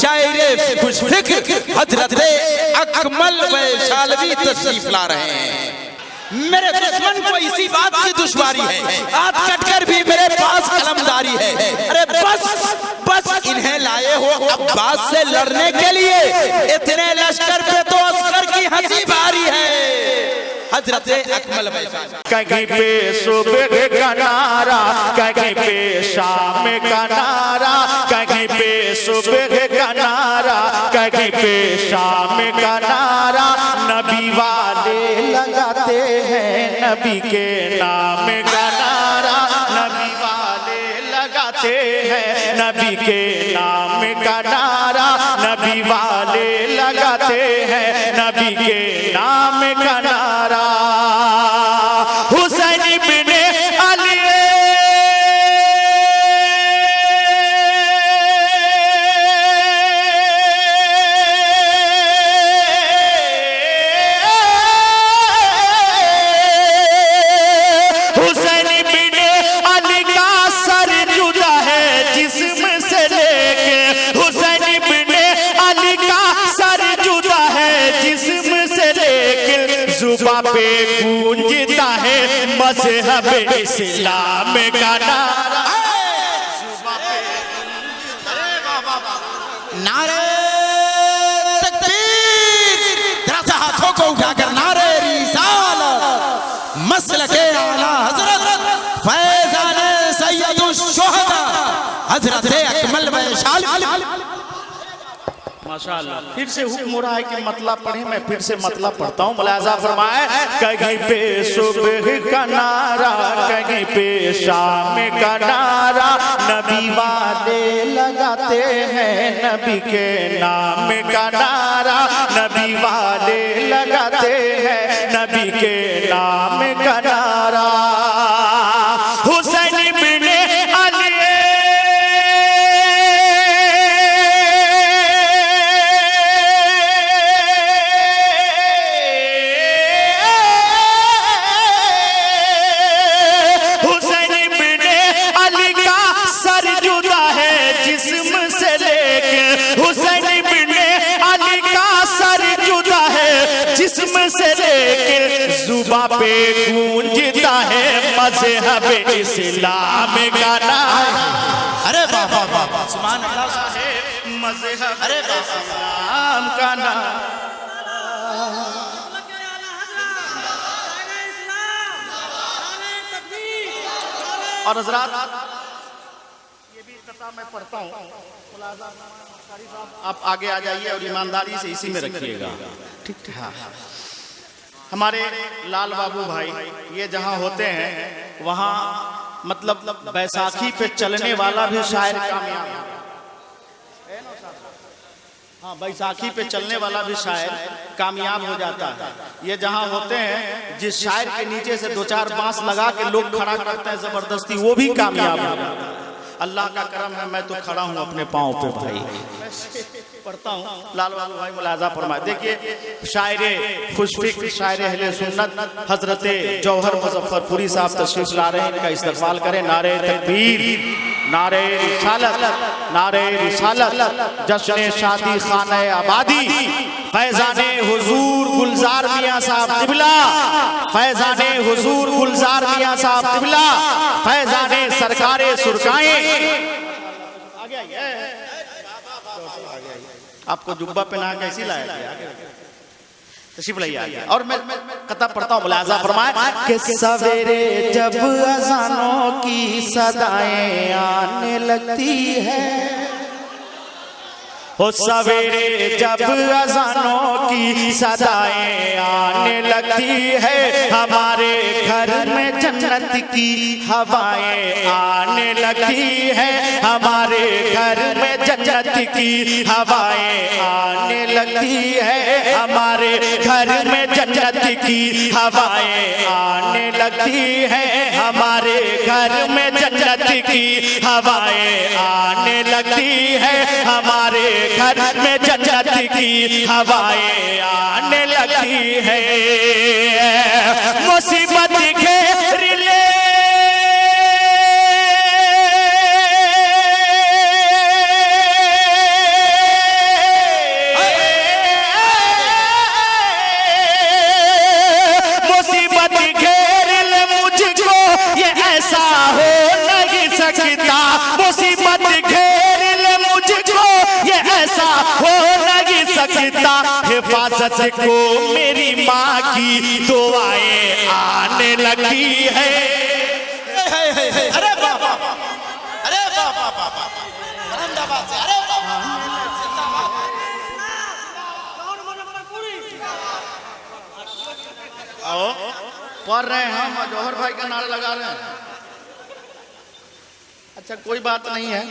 शायर खुशफिक्र हजरत अकमल वैशालवी तशरीफ ला रहे हैं। मेरे दुश्मन को इसी बात की दुश्वारी है, हाथ कटकर भी मेरे पास कलमदारी है। अरे बस इन्हें लाए हो अब्बास से लड़ने के लिए, इतने लश्कर पे तो अस्कर की हंसी भारी है। हजरत अकमल कहीं पे सुबह का नारा, कहीं पे शाम का नारा, कहीं पे सुबह का नारा, कहीं पे शाम का नारा, नबी वाले लगाते हैं नबी के नाम का नारा, नबी वाले लगाते हैं नबी के नाम का नारा, नबी वाले लगाते हैं नबी के नाम का नारा। हुसैन बिन अली पे गूंजता है मज़हब इस्लाम का नारा, नारे तकबीर, जरा सा हाथों को उठाकर नारे रिसालत, मसलके आला हजरत फैज़ान सैयदुश शुहदा हजरत अकमल वैशाली। माशाअल्लाह। फिर से हुक्म हो रहा है कि मतलब पढ़े, मैं फिर से मतलब पढ़ता हूँ। मुलाज़ा फरमाए, कहीं पे सुबह का नारा, कहीं पे शाम का नारा, नबी वाले लगाते हैं नबी के नाम का नारा, नबी वाले लगाते हैं नबी के नाम का नारा। हुसैन बिन अली से लेकर जुबां पे गूंजता है मज़हब इस्लाम का नारा। अरे वाह वाह वाह, सुभान अल्लाह है मज़हब इस्लाम का नारा। और हज़रात ये भी कथा मैं पढ़ता हूँ, आप आगे आ जाइए और ईमानदारी से इसी में रखिएगा। ठीक है। हाँ। हमारे लाल बाबू भाई ये जहाँ होते हैं वहाँ मतलब बैसाखी पे चलने वाला भी शायर कामयाब है। हाँ, बैसाखी पे चलने वाला भी शायर कामयाब हो जाता है। ये जहाँ होते हैं जिस शायर के नीचे से दो चार बांस लगा के लोग खड़ा करते हैं जबरदस्ती, वो भी कामयाब हो जाता है। अल्लाह का करम है, मैं तो खड़ा हूँ अपने पाँव पे भाई। पढ़ता हूँ, लाल बाबू भाई मुलाज़ा फरमाए। देखिए शायर खुशफिक्र, शायर अहले सुन्नत हजरत जौहर मुजफ्फरपुरी साहब तशरीफ ला रहे हैं, इनका इस्तकबाल करें। नारे तकबीर, नारे रिसालत, नारे रिसालत, जश्न शादी खाने आबादी, फैज़ाने हुजूर गुलजार मियाँ साहब तिबला, फैज़ाने हुजूर गुलजार मियाँ साहब तिबला, फैज़ाने सरकारे सुरकाएं। आपको जुब्बा पहना के ऐसी लाया गया, तशरीफ लाइए आगे। और मैं कथा पढ़ता हूँ, मुलाज़ा फरमाए कि सवेरे जब अज़ानों की सदाएं आने लगती है, हो सवेरे जब अज़ानों की सदाएं आने लगती है, हमारे घर में जन्नत की हवाएं आने लगती है, हमारे घर में जन्नत की हवाएं आने लगती है, हमारे घर में जन्नत की हवाएं आने लगती है, हमारे घर में जन्नत की हवाएं आने लगती है, हमारे घर में जन्नत की हवाएं आने लगती है। मुसीबत घेर ले हिफाजत को मेरी माँ की दुआएं आने लगी है। अरे वाह वाह, अरे वाह वाह वाह वाह, अहमदाबाद से, अरे वाह आओ पढ़ रहे हैं हम, जौहर भाई का नारा लगा रहे हैं। अच्छा कोई बात नहीं है,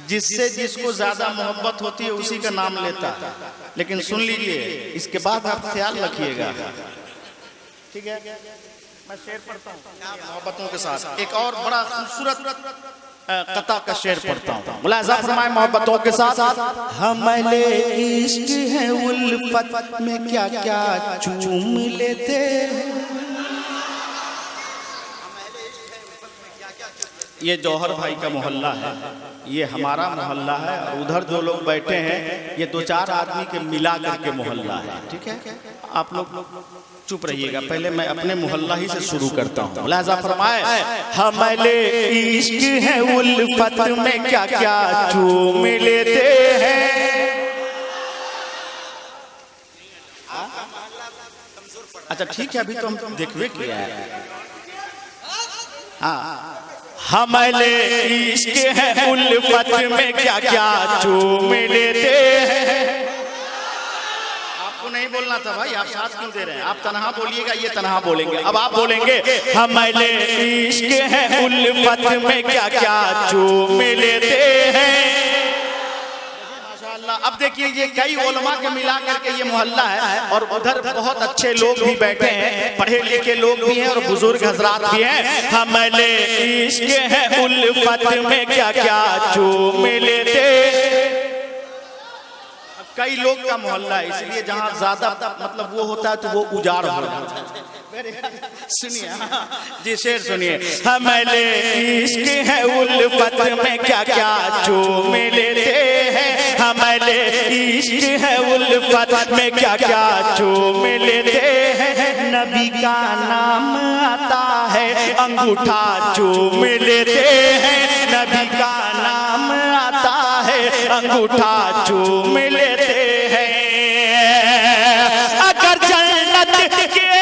जिससे जिसको ज्यादा मोहब्बत होती है उसी का नाम लेता है। लेकिन सुन लीजिए, इसके बाद आप ख्याल रखिएगा, ठीक है? मैं शेर पढ़ता हूँ मोहब्बतों के साथ, एक और बड़ा खूबसूरत कता का शेर पढ़ता हूँ। मुलाहिजा फरमाए मोहब्बतों के साथ। हमले इश्क है उल्फत में क्या क्या चूम लेते हैं। ये जौहर भाई का मोहल्ला है, ये हमारा मोहल्ला है, और उधर जो लोग बैठे हैं ये 2-4 आदमी के मिला करके मोहल्ला है, ठीक है? आप लोग चुप रहिएगा, पहले मैं अपने मोहल्ला ही से शुरू करता हूँ। मुलाहिजा फरमाए, हमले इश्क है उल्फत में क्या क्या चूम लेते हैं। अच्छा ठीक है, अभी तो हम देखवे किया है। हाँ, हमले इश्क है उल्फत में क्या क्या चूम लेते हैं। आपको नहीं बोलना था भाई, आप साथ क्यों दे रहे हैं? आप तन्हा बोलिएगा, ये तन्हा बोलेंगे। अब आप बोलेंगे, हमले इश्क है उल्फत में क्या क्या चूम लेते हैं। अब देखिए, ये कई उलमा के मिला करके ये मोहल्ला है, और उधर बहुत अच्छे लोग भी बैठे हैं, पढ़े लिखे लोग भी हैं, और बुजुर्ग हजरात भी हैं। हमले इश्क है उल्फत में क्या क्या चूम लेते। कई लोग का मोहल्ला है, इसलिए जहाँ ज्यादा मतलब वो होता है तो वो उजाड़ हो जाता है। सुनिए जी, शेर सुनिए। हमले इश्क है उल्फत में क्या क्या चूम लेते हैं। हमले इश्क है उल्फत में क्या क्या चूम लेते हैं। नबी का नाम आता है अंगूठा चूम लेते हैं। नबी का नाम आता है अंगूठा चूम लेते हैं। अगर जन्नत के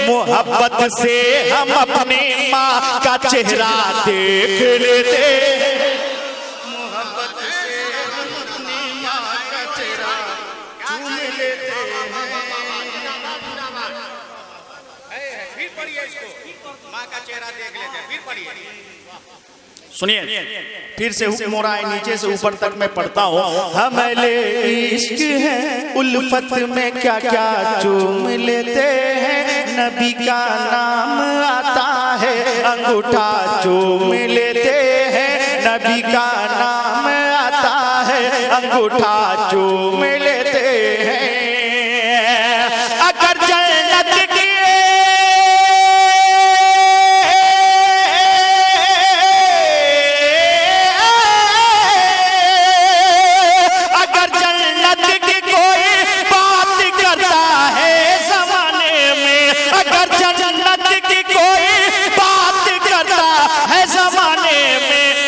मोहब्बत से हम अपनी माँ का चेहरा देख लेते। मोहब्बत से हम अपनी माँ का चेहरा चूम लेते। फिर पढ़िए इसको, माँ का चेहरा देख लेते। फिर पढ़िए, सुनिए, फिर से हुक्म हो रहा है, नीचे से ऊपर तक मैं पढ़ता हूँ। हमले इश्क है उल्फत में क्या क्या चूम लेते हैं। नबी का नाम आता है अंगूठा चूम लेते हैं। नबी का नाम आता है अंगूठा चूम लेते हैं। अगर जन्नत की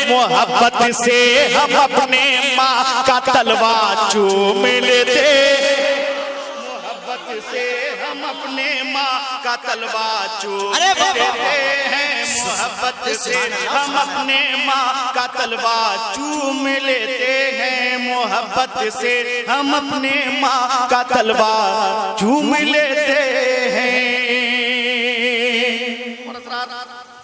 मोहब्बत से हम अपने माँ का तलवार चूम लेते। मोहब्बत से हम अपने माँ का तलवार चूम लेते हैं। मोहब्बत से हम अपने माँ का तलवार चूम लेते हैं। मोहब्बत से हम अपने माँ का तलवार चूम लेते